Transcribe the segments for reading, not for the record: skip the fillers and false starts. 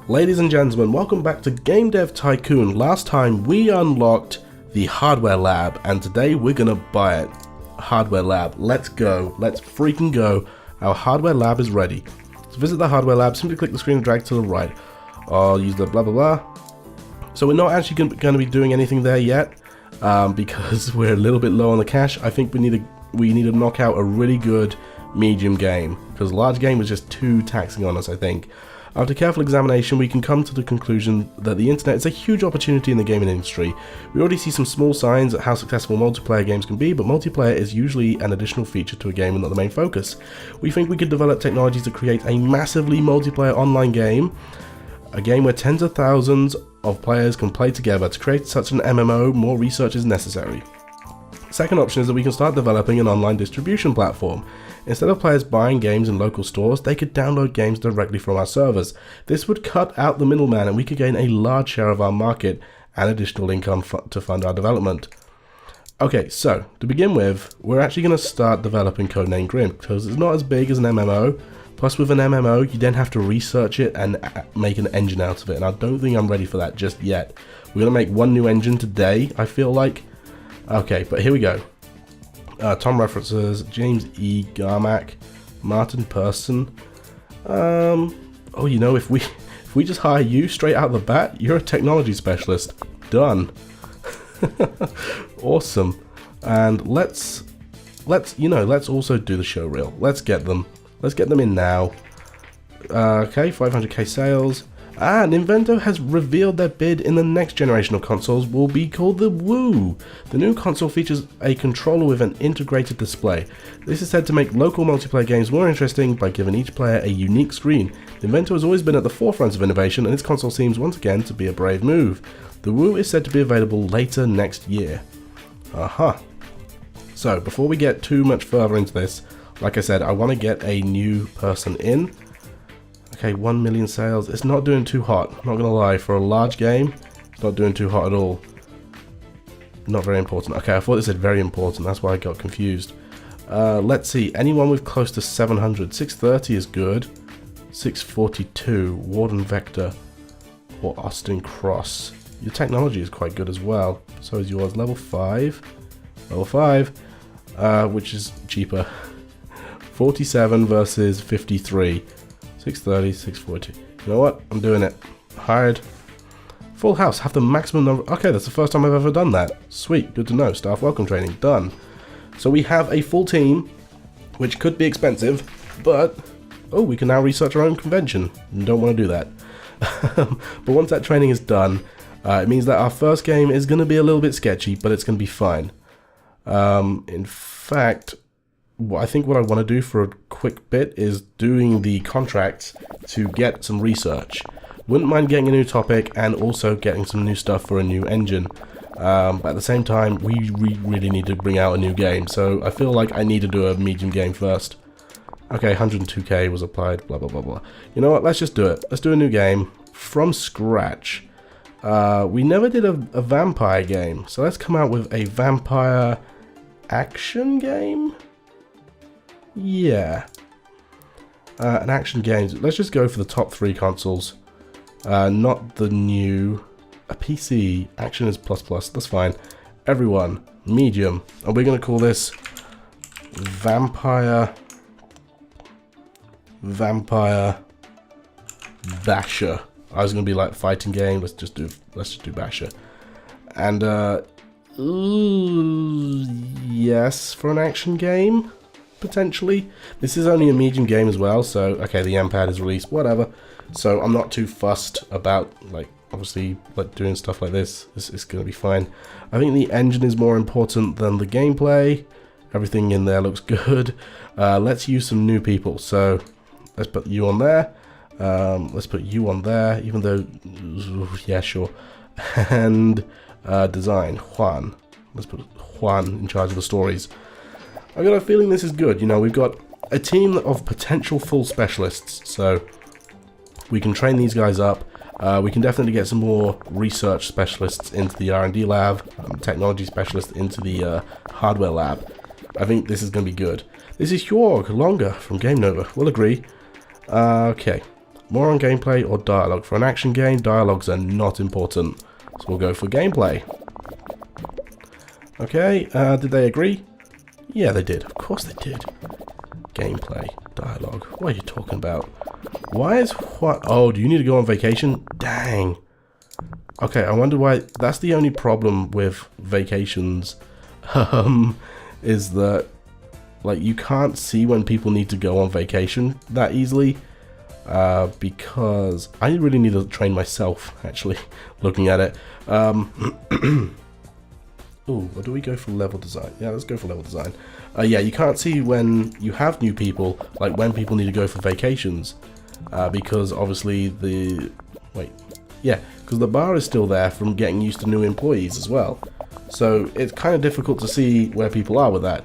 Ladies and gentlemen, welcome back to Game Dev Tycoon. Last time we unlocked the hardware lab, and today we're gonna buy it. Hardware lab, let's go. Let's freaking go. Our hardware lab is ready. To visit the hardware lab, simply click the screen and drag to the right. I'll use the blah blah blah. So we're not actually going to be doing anything there yet, because we're a little bit low on the cash. I think we need to knock out a really good medium game, because large game was just too taxing on us, I think. After careful examination, we can come to the conclusion that the internet is a huge opportunity in the gaming industry. We already see some small signs at how successful multiplayer games can be, but multiplayer is usually an additional feature to a game and not the main focus. We think we could develop technologies to create a massively multiplayer online game, a game where tens of thousands of players can play together. To create such an MMO, more research is necessary. Second option is that we can start developing an online distribution platform. Instead of players buying games in local stores, they could download games directly from our servers. This would cut out the middleman and we could gain a large share of our market and additional income to fund our development. Okay, so to begin with, we're actually going to start developing Codename Grim because it's not as big as an MMO. Plus with an MMO, you then have to research it and make an engine out of it, and I don't think I'm ready for that just yet. We're going to make one new engine today, I feel like. Okay, but here we go. Tom references James E. Garmack, Martin Person. Oh, you know, if we just hire you straight out the bat, you're a technology specialist. Done. Awesome. And let's also do the show reel. Let's get them in now. Okay, 500k sales. Nintendo has revealed their bid in the next generation of consoles will be called the Wii. The new console features a controller with an integrated display. This is said to make local multiplayer games more interesting by giving each player a unique screen. Nintendo has always been at the forefront of innovation, and this console seems once again to be a brave move. The Wii is said to be available later next year. So before we get too much further into this, like I said, I want to get a new person in. Okay, 1 million sales. It's not doing too hot, not gonna lie. For a large game, it's not doing too hot at all. Not very important. Okay, I thought it said very important, that's why I got confused. Let's see, anyone with close to 700. 630 is good. 642, Warden Vector or Austin Cross. Your technology is quite good as well. So is yours. Level 5. Level 5, which is cheaper. 47 versus 53. 630, 640. You know what? I'm doing it. Hired. Full house. Have the maximum number. Okay, that's the first time I've ever done that. Sweet. Good to know. Staff welcome training. Done. So we have a full team, which could be expensive, but oh, we can now research our own convention. Don't want to do that. But once that training is done, it means that our first game is going to be a little bit sketchy, but it's going to be fine. In fact, I think what I want to do for a quick bit is doing the contracts to get some research. Wouldn't mind getting a new topic and also getting some new stuff for a new engine. But at the same time, we really need to bring out a new game, so I feel like I need to do a medium game first. Okay, 102k was applied, blah blah blah blah. You know what, let's just do it. Let's do a new game from scratch. We never did a vampire game, so let's come out with a vampire action game? Yeah. An action game. Let's just go for the top 3 consoles. Not the new... A PC. Action is ++. That's fine. Everyone. Medium. And we're going to call this... Vampire Basher. I was going to be like fighting game. Let's just do Basher. And, yes, for an action game. Potentially. This is only a medium game as well, so okay, the M-Pad is released, whatever. So I'm not too fussed about, like, obviously, like, doing stuff like this. It's gonna be fine. I think the engine is more important than the gameplay. Everything in there looks good. Let's use some new people. So let's put you on there. Let's put you on there, even though, yeah, sure. And design, Juan. Let's put Juan in charge of the stories. I got a feeling this is good. You know, we've got a team of potential full specialists, so we can train these guys up. We can definitely get some more research specialists into the R&D lab, technology specialists into the hardware lab. I think this is going to be good. This is Jorg Longer from Game Nova. We'll agree. Okay. More on gameplay or dialogue? For an action game, dialogues are not important. So we'll go for gameplay. Okay, did they agree? Yeah, they did. Of course they did. Gameplay, dialogue. What are you talking about? Why is what? Oh, do you need to go on vacation? Dang. Okay, I wonder why. That's the only problem with vacations. Is that, like, you can't see when people need to go on vacation that easily. Because I really need to train myself, actually, looking at it. Ooh, or do we go for level design? Yeah, let's go for level design. Yeah, you can't see when you have new people, like when people need to go for vacations. Because obviously because the bar is still there from getting used to new employees as well. So it's kind of difficult to see where people are with that.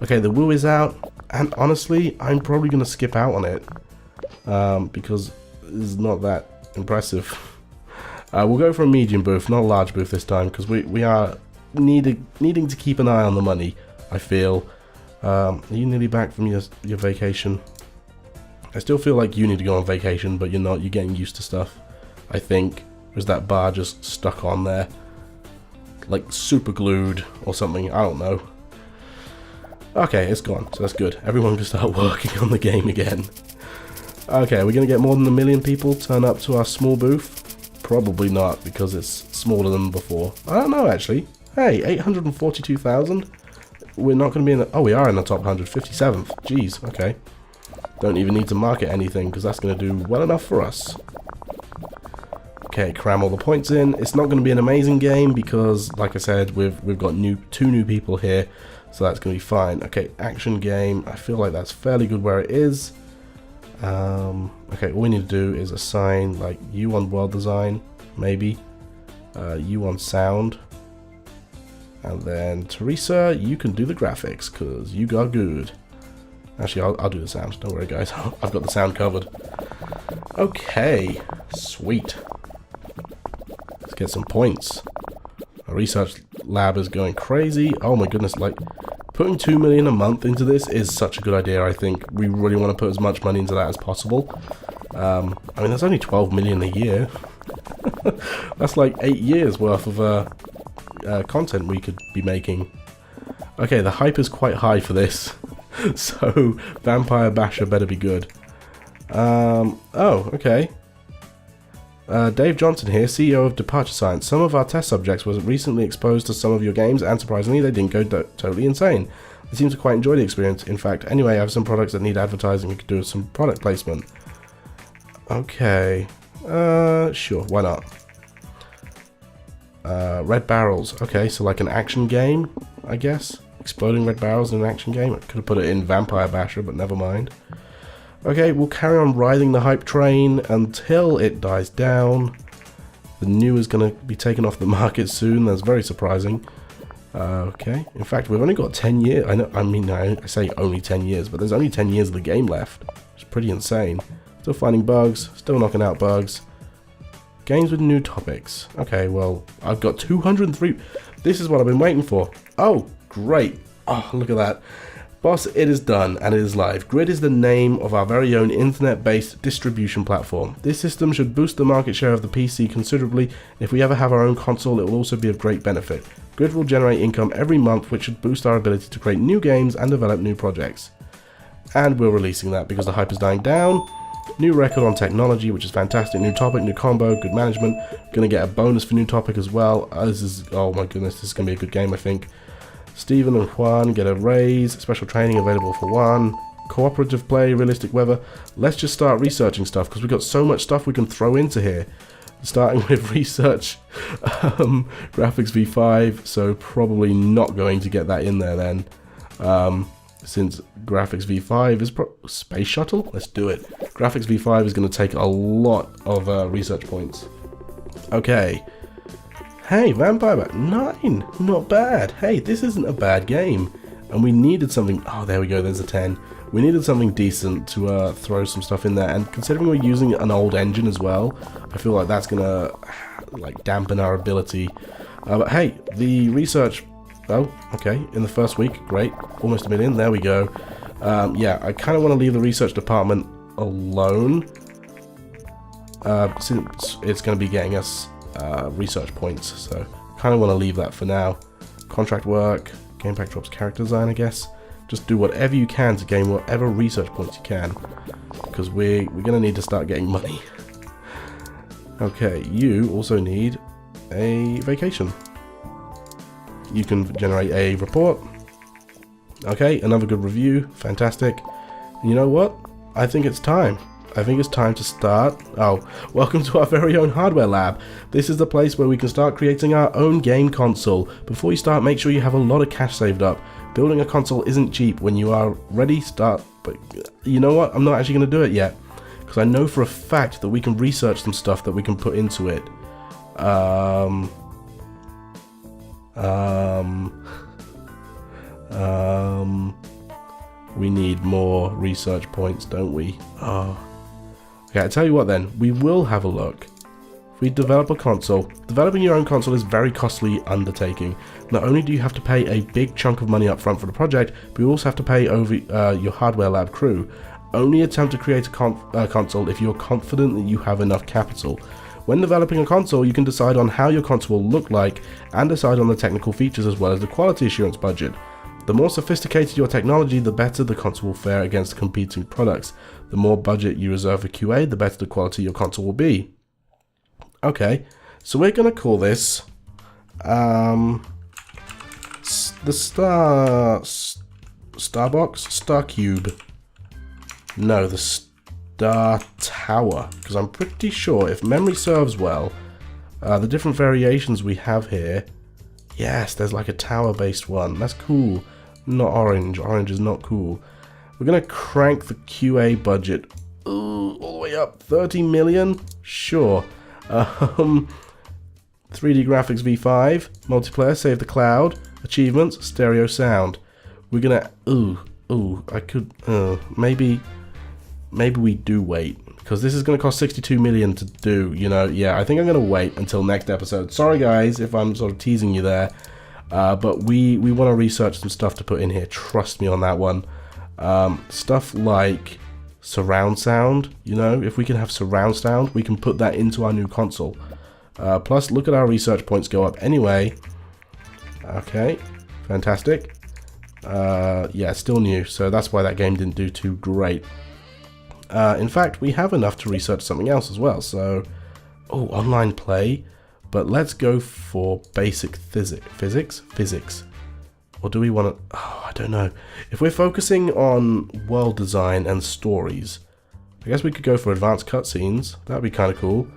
Okay, the woo is out, and honestly, I'm probably going to skip out on it. Because it's not that impressive. We'll go for a medium booth, not a large booth this time, because we are needing to keep an eye on the money, I feel. Are you nearly back from your vacation? I still feel like you need to go on vacation, but you're not. You're getting used to stuff, I think. Or is that bar just stuck on there? Like super glued or something, I don't know. Okay, it's gone, so that's good. Everyone can start working on the game again. Okay, we're going to get more than 1 million people turn up to our small booth? Probably not, because it's smaller than before. I don't know, actually. Hey, 842,000? We're not going to be in the... Oh, we are in the top 157th. Jeez, okay. Don't even need to market anything, because that's going to do well enough for us. Okay, cram all the points in. It's not going to be an amazing game, because, like I said, we've got two new people here, so that's going to be fine. Okay, action game. I feel like that's fairly good where it is. Okay, all we need to do is assign like you on world design, maybe, you on sound, and then Teresa, you can do the graphics because you got good. Actually, I'll do the sound. Don't worry, guys. I've got the sound covered. Okay, sweet. Let's get some points. Our research lab is going crazy. Oh my goodness, like. Putting 2 million a month into this is such a good idea, I think. We really want to put as much money into that as possible. I mean, that's only 12 million a year. That's like 8 years worth of content we could be making. Okay, the hype is quite high for this. So, Vampire Basher better be good. Oh, okay. Dave Johnson here, CEO of Departure Science. Some of our test subjects were recently exposed to some of your games, and surprisingly, they didn't go totally insane. They seem to quite enjoy the experience. In fact, anyway, I have some products that need advertising. We could do some product placement. Okay. Sure, why not? Red barrels. Okay, so like an action game, I guess. Exploding red barrels in an action game. I could have put it in Vampire Basher, but never mind. Okay, we'll carry on riding the hype train until it dies down. The new is going to be taken off the market soon. That's very surprising. Okay, in fact, we've only got 10 years. I say only 10 years, but there's only 10 years of the game left. It's pretty insane. Still finding bugs, still knocking out bugs. Games with new topics. Okay, well, I've got 203. This is what I've been waiting for. Oh, great. Oh, look at that. Boss, it is done, and it is live. Grid is the name of our very own internet-based distribution platform. This system should boost the market share of the PC considerably. If we ever have our own console, it will also be of great benefit. Grid will generate income every month, which should boost our ability to create new games and develop new projects. And we're releasing that because the hype is dying down. New record on technology, which is fantastic. New topic, new combo, good management. Gonna get a bonus for new topic as well. Oh my goodness, this is gonna be a good game, I think. Steven and Juan get a raise, special training available for one, cooperative play, realistic weather. Let's just start researching stuff because we've got so much stuff we can throw into here. Starting with research, graphics v5, so probably not going to get that in there then. Since graphics v5 is space shuttle, let's do it. Graphics v5 is going to take a lot of research points. Okay. Hey, Vampire Bat 9, not bad. Hey, this isn't a bad game. And we needed something, oh there we go, there's a 10. We needed something decent to throw some stuff in there, and considering we're using an old engine as well, I feel like that's gonna like dampen our ability. But hey, the research, oh, okay, in the first week, great, almost 1 million, there we go. Yeah, I kind of want to leave the research department alone. since it's going to be getting us research points, so kind of want to leave that for now. Contract work, game pack drops character design, I guess. Just do whatever you can to gain whatever research points you can, because we're going to need to start getting money. Okay, you also need a vacation. You can generate a report. Okay, another good review, fantastic. And you know what? I think it's time. I think it's time to start. Oh, welcome to our very own hardware lab. This is the place where we can start creating our own game console. Before you start, make sure you have a lot of cash saved up. Building a console isn't cheap. When you are ready, start. But you know what? I'm not actually going to do it yet, because I know for a fact that we can research some stuff that we can put into it. We need more research points, don't we? Oh. Okay, I tell you what then, we will have a look. If we develop a console, developing your own console is a very costly undertaking. Not only do you have to pay a big chunk of money up front for the project, but you also have to pay over your hardware lab crew. Only attempt to create a console if you're confident that you have enough capital. When developing a console, you can decide on how your console will look like and decide on the technical features as well as the quality assurance budget. The more sophisticated your technology, the better the console will fare against competing products. The more budget you reserve for QA, the better the quality your console will be. Okay, so we're going to call this the Star Cube. No, the Star Tower, because I'm pretty sure, if memory serves well, the different variations we have here. Yes, there's like a tower-based one. That's cool. Not orange. Orange is not cool. We're going to crank the QA budget all the way up. 30 million? Sure. 3D graphics V5. Multiplayer, save the cloud. Achievements, stereo sound. We're going to... I could... maybe we do wait, because this is going to cost 62 million to do, you know. Yeah, I think I'm going to wait until next episode. Sorry guys if I'm sort of teasing you there, but we want to research some stuff to put in here. Trust me on that one. Stuff like surround sound, you know, if we can have surround sound, we can put that into our new console. Plus, look at our research points go up anyway. Okay, fantastic. Yeah, still new, so that's why that game didn't do too great. In fact, we have enough to research something else as well, so... Oh, online play. But let's go for basic physics? Or do we want to... Oh, I don't know. If we're focusing on world design and stories, I guess we could go for advanced cutscenes. That'd be kind of cool.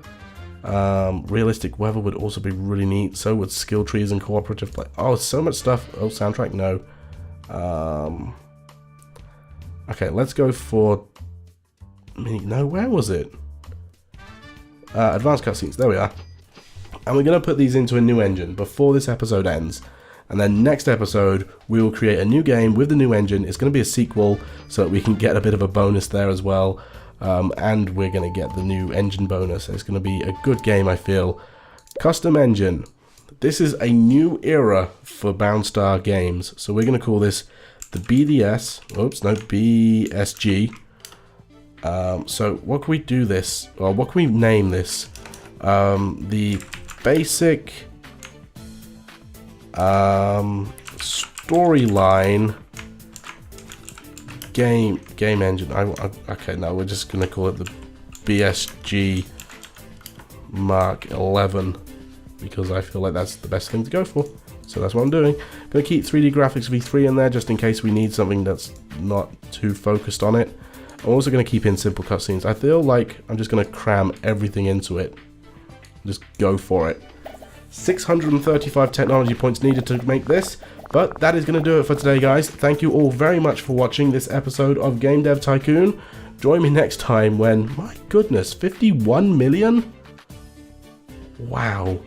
Realistic weather would also be really neat. So would skill trees and cooperative play. Oh, so much stuff. Oh, soundtrack, no. Okay, let's go for... No, where was it? Advanced cutscenes, there we are. And we're going to put these into a new engine before this episode ends. And then next episode, we will create a new game with the new engine. It's going to be a sequel, so that we can get a bit of a bonus there as well. And we're going to get the new engine bonus. It's going to be a good game, I feel. Custom engine. This is a new era for Boundstar games. So we're going to call this the BDS. Oops, no, BSG. So what can we do this, or what can we name this? The basic storyline game engine. Okay, no, we're just gonna call it the BSG Mark 11 because I feel like that's the best thing to go for. So that's what I'm doing. I'm gonna keep 3D graphics V3 in there just in case we need something that's not too focused on it. I'm also going to keep in simple cutscenes. I feel like I'm just going to cram everything into it. Just go for it. 635 technology points needed to make this, but that is going to do it for today, guys. Thank you all very much for watching this episode of Game Dev Tycoon. Join me next time when, my goodness, 51 million? Wow.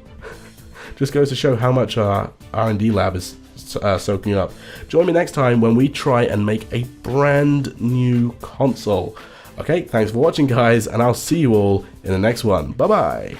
Just goes to show how much our R&D lab is soaking up. Join me next time when we try and make a brand new console. Okay, thanks for watching, guys, and I'll see you all in the next one. Bye bye.